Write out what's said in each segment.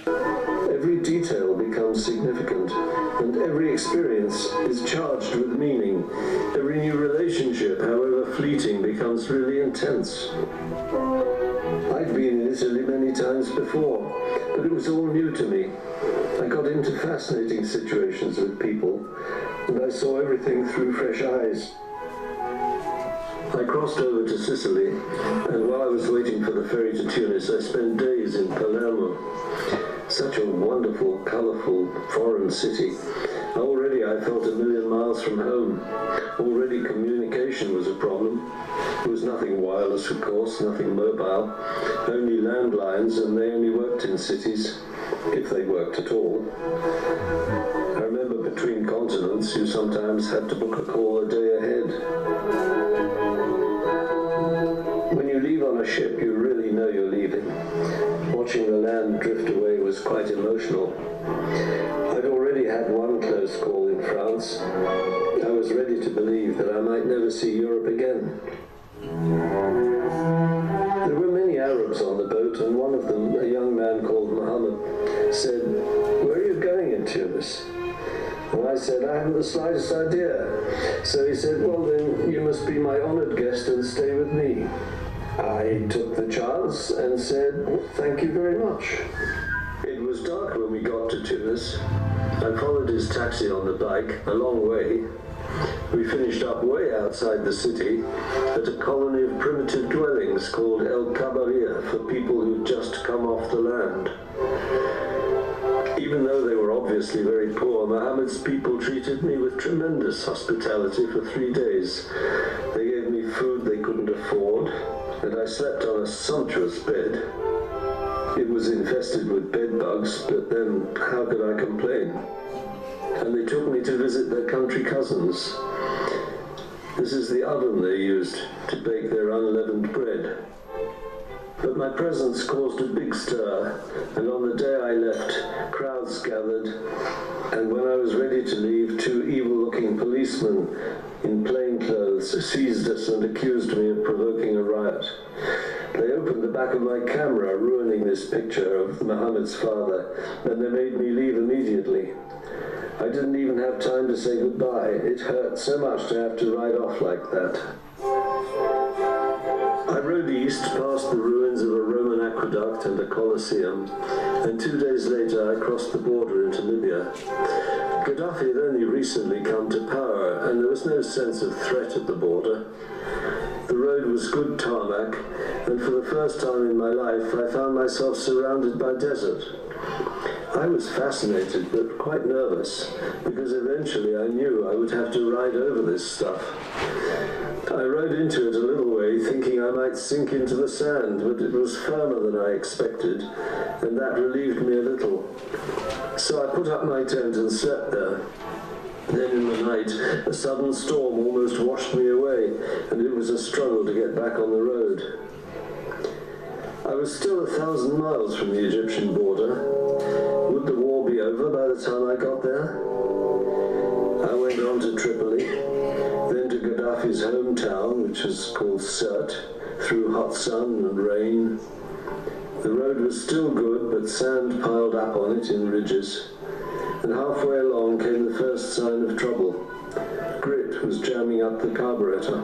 Every detail becomes significant, and every experience is charged with meaning. Every new relationship, however fleeting, becomes really intense. I'd been in Italy many times before, but it was all new to me. I got into fascinating situations with people, and I saw everything through fresh eyes. I crossed over to Sicily, and while I was waiting for the ferry to Tunis, I spent days in Palermo. Such a wonderful, colourful, foreign city. Already I felt a million miles from home. Already communication was a problem. There was nothing wireless, of course, nothing mobile, only landlines, and they only worked in cities, if they worked at all. I remember between continents, you sometimes had to book a call a day ahead. When you leave on a ship, you really know you're leaving. Watching the land drift away was quite emotional. I'd already had one close call in France. I was ready to believe that I might never see Europe again. There were many Arabs on the boat, and one of them, a young man called Mohammed, said, "Where are you going in Tunis?" And I said, "I haven't the slightest idea." So he said, "Well then, you must be my honoured guest and stay with me." I took the chance and said, "Thank you very much." It was dark when we got to Tunis. I followed his taxi on the bike a long way. We finished up way outside the city at a colony of primitive dwellings called El Kabaria for people who'd just come off the land. Even though they were obviously very poor, Mohammed's people treated me with tremendous hospitality for 3 days. They gave me food they couldn't afford, and I slept on a sumptuous bed. It was infested with bed bugs, but then how could I complain? And they took me to visit their country cousins. This is the oven they used to bake their unleavened bread. But my presence caused a big stir, and on the day I left, crowds gathered, and when I was ready to leave, 2 evil-looking policemen in plain clothes seized us and accused me of provoking a riot. They opened the back of my camera, ruining this picture of Mohammed's father, and they made me leave immediately. I didn't even have time to say goodbye. It hurt so much to have to ride off like that. I rode east past the ruins of a Roman aqueduct and a Colosseum, and 2 days later I crossed the border into Libya. Gaddafi had only recently come to power, and there was no sense of threat at the border. The road was good tarmac, and for the first time in my life I found myself surrounded by desert. I was fascinated, but quite nervous, because eventually I knew I would have to ride over this stuff. I rode into it a little way, thinking I might sink into the sand, but it was firmer than I expected, and that relieved me a little. So I put up my tent and slept there. Then in the night, a sudden storm almost washed me away, and it was a struggle to get back on the road. I was still 1,000 miles from the Egyptian border. Would the war be over by the time I got there? I went on to Tripoli, then to Gaddafi's hometown, which was called Sirte, through hot sun and rain. The road was still good, but sand piled up on it in ridges. And halfway along came the first sign of trouble. Grit was jamming up the carburetor.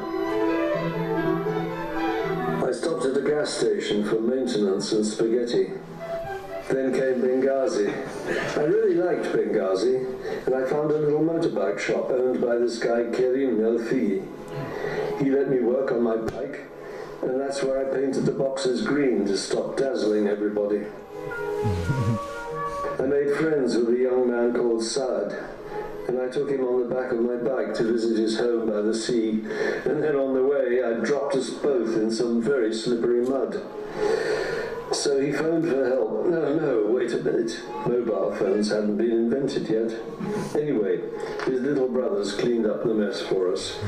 I stopped at a gas station for maintenance and spaghetti. Then came Benghazi. I really liked Benghazi, and I found a little motorbike shop owned by this guy Kerim Elfi. He let me work on my bike, and that's where I painted the boxes green to stop dazzling everybody. I made friends with a young man called Saad, and I took him on the back of my bike to visit his home by the sea, and then on the way I dropped us both in some very slippery mud. So he phoned for help. No, wait a minute. Mobile phones hadn't been invented yet. Anyway, his little brothers cleaned up the mess for us.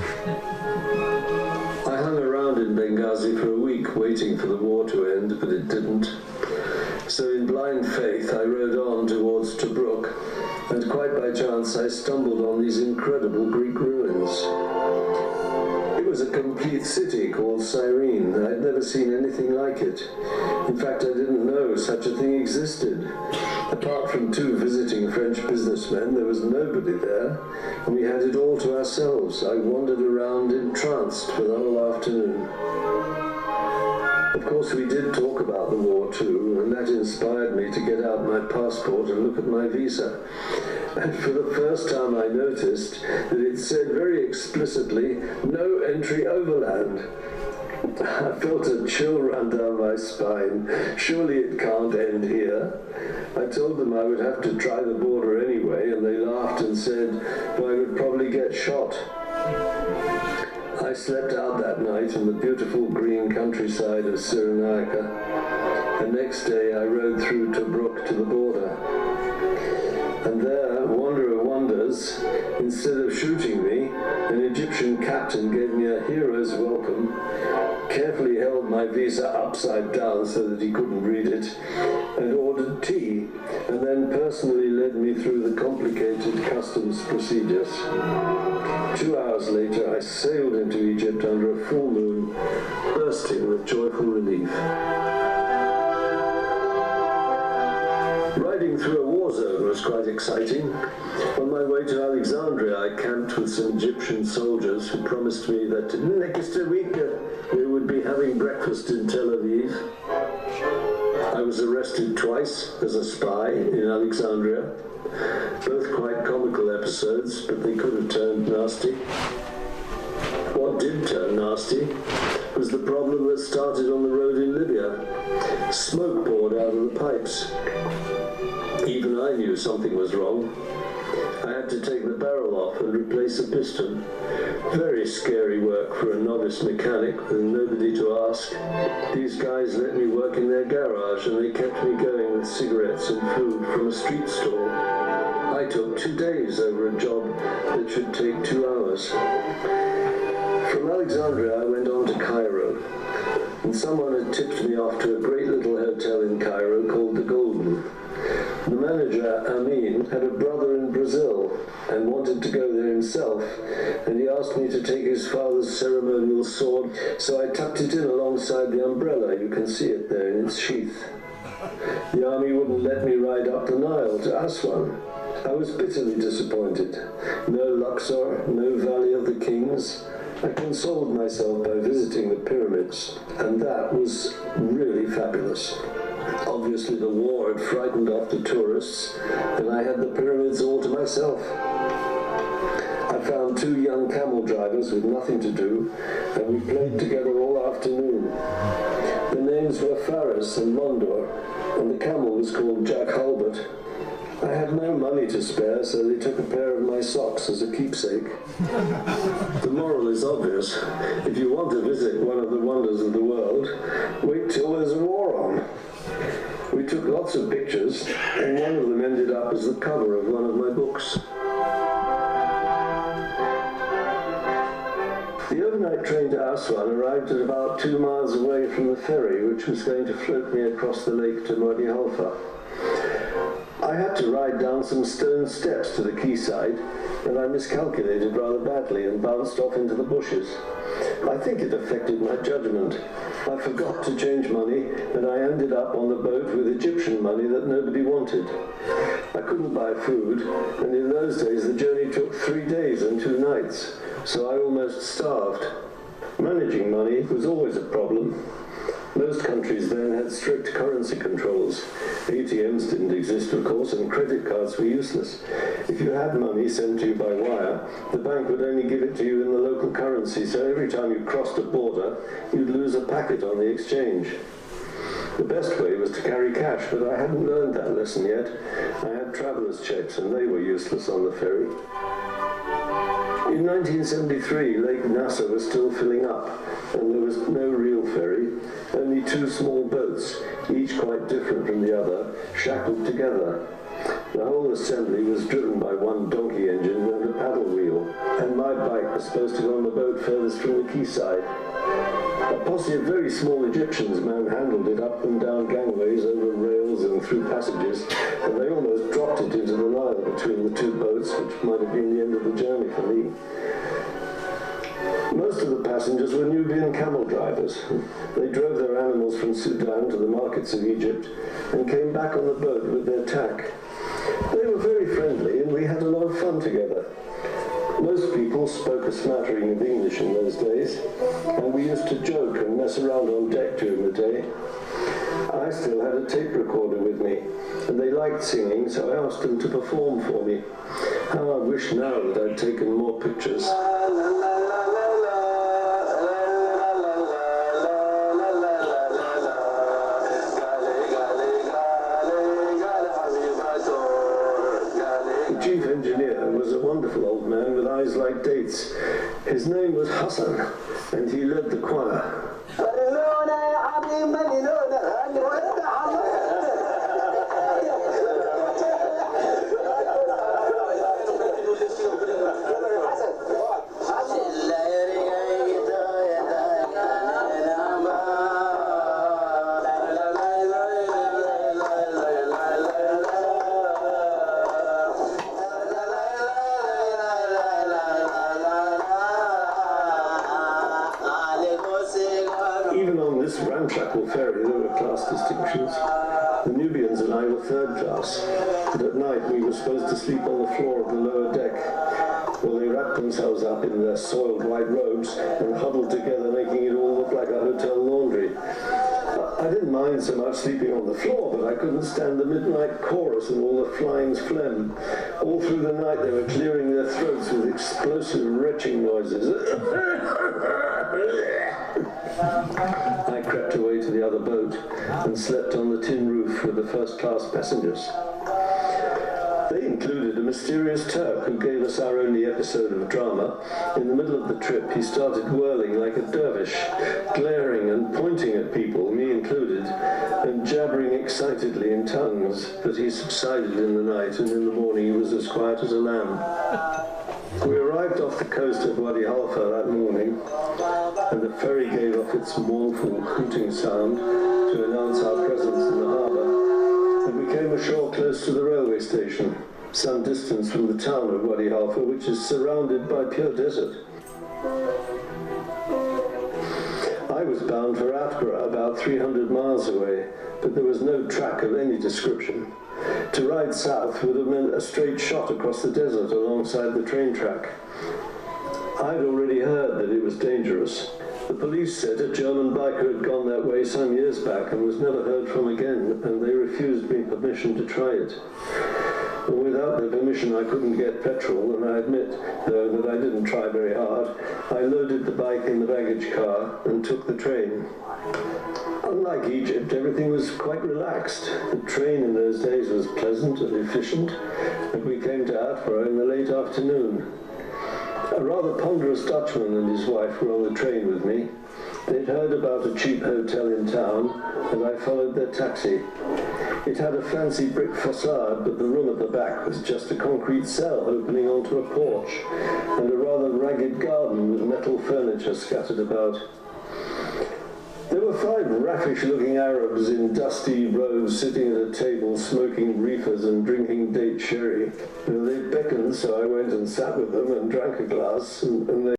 I hung around in Benghazi for a week waiting for the war to end, but it didn't. So in blind faith, I rode on towards Tobruk, and quite by chance I stumbled on these incredible Greek ruins. It was a complete city called Cyrene. I'd never seen anything like it. In fact, I didn't know such a thing existed. Apart from 2 visiting French businessmen, there was nobody there, and we had it all to ourselves. I wandered around entranced for the whole afternoon. Of course, we did talk about the war too, and that inspired me to get out my passport and look at my visa. And for the first time I noticed that it said very explicitly, "No entry overland." I felt a chill run down my spine. Surely it can't end here. I told them I would have to try the border anyway, and they laughed and said I would probably get shot. I slept out that night in the beautiful green countryside of Cyrenaica. The next day I rode through Tobruk to the border. And there, wonder of wonders, instead of shooting me, an Egyptian captain gave me a hero's welcome, carefully held my visa upside down so that he couldn't read it, and ordered tea, and then personally led me through the complicated customs procedures. 2 hours later, I sailed into Egypt under a full moon, bursting with joyful relief. Riding through a war zone was quite exciting. On my way to Alexandria, I camped with some Egyptian soldiers who promised me that next week we would be having breakfast in Tel Aviv. I was arrested twice as a spy in Alexandria, both quite comical episodes, but they could have turned nasty. What did turn nasty was the problem that started on the road in Libya. Smoke poured out of the pipes. Even I knew something was wrong. I had to take the barrel off and replace a piston. Very scary work for a novice mechanic with nobody to ask. These guys let me work in their garage, and they kept me going with cigarettes and food from a street stall. I took 2 days over a job that should take 2 hours. From Alexandria, I went on to Cairo, and someone had tipped me off to a great little hotel in Cairo called the Golden. The manager, Amin, had a brother in Brazil and wanted to go there himself, and he asked me to take his father's ceremonial sword, so I tucked it in alongside the umbrella. You can see it there in its sheath. The army wouldn't let me ride up the Nile to Aswan. I was bitterly disappointed. No Luxor, no Valley of the Kings. I consoled myself by visiting the pyramids, and that was really fabulous. Obviously the war had frightened off the tourists, and I had the pyramids all to myself. I found 2 young camel drivers with nothing to do, and we played together all afternoon. The names were Faris and Mondor, and the camel was called Jack Hulbert. I had no money to spare, so they took a pair of my socks as a keepsake. The moral is obvious. If you want to visit one of the wonders of the world, wait till there's a war on. We took lots of pictures, and one of them ended up as the cover of one of my books. The overnight train to Aswan arrived at about 2 miles away from the ferry, which was going to float me across the lake to Wadi Halfa. I had to ride down some stone steps to the quayside, and I miscalculated rather badly and bounced off into the bushes. I think it affected my judgment. I forgot to change money, and I ended up on the boat with Egyptian money that nobody wanted. I couldn't buy food, and in those days the journey took 3 days and 2 nights, so I almost starved. Managing money was always a problem. Most countries then had strict currency controls. ATMs didn't exist, of course, and credit cards were useless. If you had money sent to you by wire, the bank would only give it to you in the local currency, so every time you crossed a border, you'd lose a packet on the exchange. The best way was to carry cash, but I hadn't learned that lesson yet. I had traveller's checks, and they were useless on the ferry. In 1973, Lake Nasser was still filling up, and there was no real ferry, only 2 small boats, each quite different from the other, shackled together. The whole assembly was driven by 1 donkey engine and a paddle wheel, and my bike was supposed to go on the boat furthest from the quayside. A posse of very small Egyptians manhandled it up and down gangways, over rails and through passages, and they almost dropped it into the Nile between the 2 boats, which might have been the end of the journey for me. Most of the passengers were Nubian camel drivers. They drove their animals from Sudan to the markets of Egypt and came back on the boat with their tack. They were very friendly and we had a lot of fun together. Most people spoke a smattering of English in those days, and we used to joke and mess around on deck during the day. I still had a tape recorder with me, and they liked singing, so I asked them to perform for me. How I wish now that I'd taken more pictures. The chief engineer was a wonderful old man with eyes like dates. His name was Hassan, and he led the choir. Even on this ramshackle ferry, there were class distinctions. The Nubians and I were third class, but at night we were supposed to sleep on the floor of the lower deck. Well, they wrapped themselves up in their soiled white robes and huddled together, making it all look like a hotel laundry. I didn't mind so much sleeping on the floor, but I couldn't stand the midnight chorus and all the flying phlegm. All through the night they were clearing their throats with explosive retching noises. I crept away to the other boat and slept on the tin roof with the first-class passengers. They included a mysterious Turk who gave us our only episode of drama. In the middle of the trip, he started whirling like a dervish, glaring and pointing at people, me included, and jabbering excitedly in tongues, but he subsided in the night, and in the morning he was as quiet as a lamb. We arrived off the coast of Wadi Halfa that morning, and the ferry gave off its mournful hooting sound to announce our presence in the harbour, and we came ashore close to the railway station, some distance from the town of Wadi Halfa, which is surrounded by pure desert. I was bound for Atbara, about 300 miles away, but there was no track of any description. To ride south would have meant a straight shot across the desert alongside the train track. I'd already heard that it was dangerous. The police said a German biker had gone that way some years back and was never heard from again, and they refused me permission to try it. Well, without their permission I couldn't get petrol, and I admit, though, that I didn't try very hard. I loaded the bike in the baggage car and took the train. Unlike Egypt, everything was quite relaxed. The train in those days was pleasant and efficient, and we came to Atbara in the late afternoon. A rather ponderous Dutchman and his wife were on the train with me. They'd heard about a cheap hotel in town, and I followed their taxi. It had a fancy brick facade, but the room at the back was just a concrete cell opening onto a porch, and a rather ragged garden with metal furniture scattered about. There were 5 raffish-looking Arabs in dusty robes sitting at a table smoking reefers and drinking date sherry. They beckoned, so I went and sat with them and drank a glass, and they